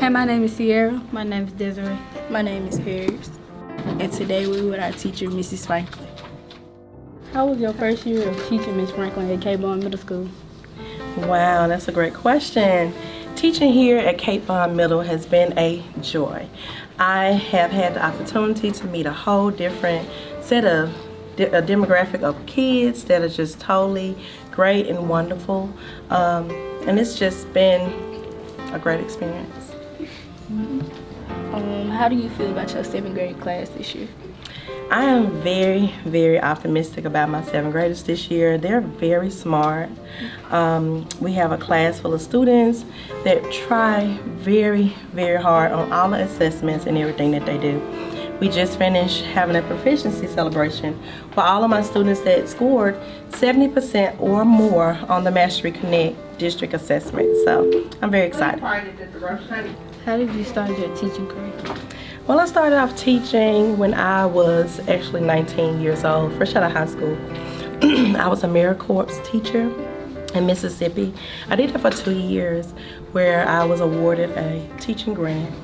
Hey, my name is Sierra. My name is Desiree. My name is Paris, and today we're with our teacher, Mrs. Franklin. How was your first year of teaching, Miss Franklin, at Cape Bond Middle School? Wow, that's a great question. Teaching here at Cape Bond Middle has been a joy. I have had the opportunity to meet a whole different set of a demographic of kids that are just totally great and wonderful, and it's just been a great experience. How do you feel about your 7th grade class this year? I am very, very optimistic about my 7th graders this year. They're very smart. We have a class full of students that try very, very hard on all the assessments and everything that they do. We just finished having a proficiency celebration for all of my students that scored 70% or more on the Mastery Connect district assessment. So I'm very excited. How did you start your teaching career? Well, I started off teaching when I was actually 19 years old, fresh out of high school. I was a AmeriCorps teacher in Mississippi. I did that for 2 years where I was awarded a teaching grant.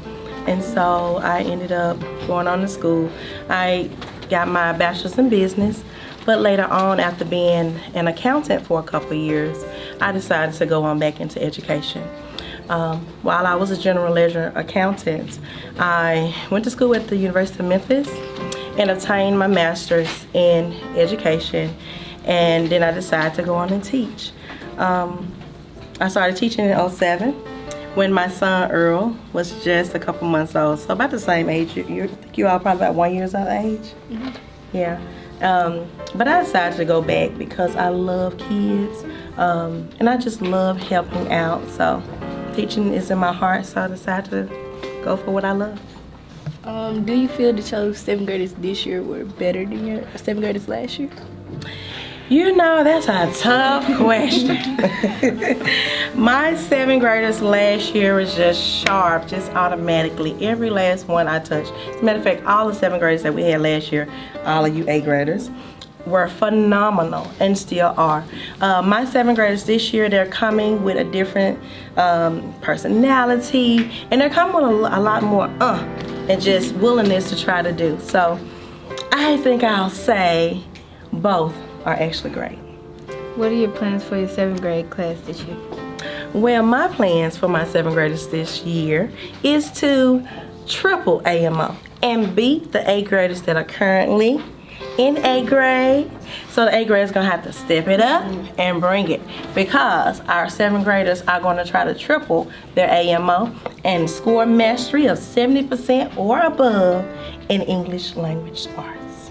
And so I ended up going on to school. I got my bachelor's in business, but later on, after being an accountant for a couple of years, I decided to go on back into education. While I was a general ledger accountant, I went to school at the University of Memphis and obtained my master's in education, and then I decided to go on and teach. I started teaching in 2007 when my son Earl was just a couple months old, so about the same age. I think you all probably about 1 year of age. Mm-hmm. Yeah. But I decided to go back because I love kids, and I just love helping out. So teaching is in my heart, so I decided to go for what I love. Do you feel that your 7th graders this year were better than your 7th graders last year? You know, that's a tough question. My 7th graders last year was just sharp, just automatically. Every last one I touched. As a matter of fact, all the 7th graders that we had last year, all of you 8th graders, were phenomenal and still are. My 7th graders this year, they're coming with a different personality, and they're coming with a lot more and just willingness to try to do. So I think I'll say both are actually great. What are your plans for your 7th grade class this year? Well, my plans for my 7th graders this year is to triple AMO and beat the 8th graders that are currently in 8th grade. So the 8th graders gonna have to step it up and bring it, because our 7th graders are gonna try to triple their AMO and score mastery of 70% or above in English language arts.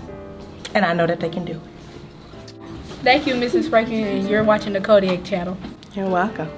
And I know that they can do it. Thank you, Mrs. Franklin, and you're watching the Kodiak channel. You're welcome.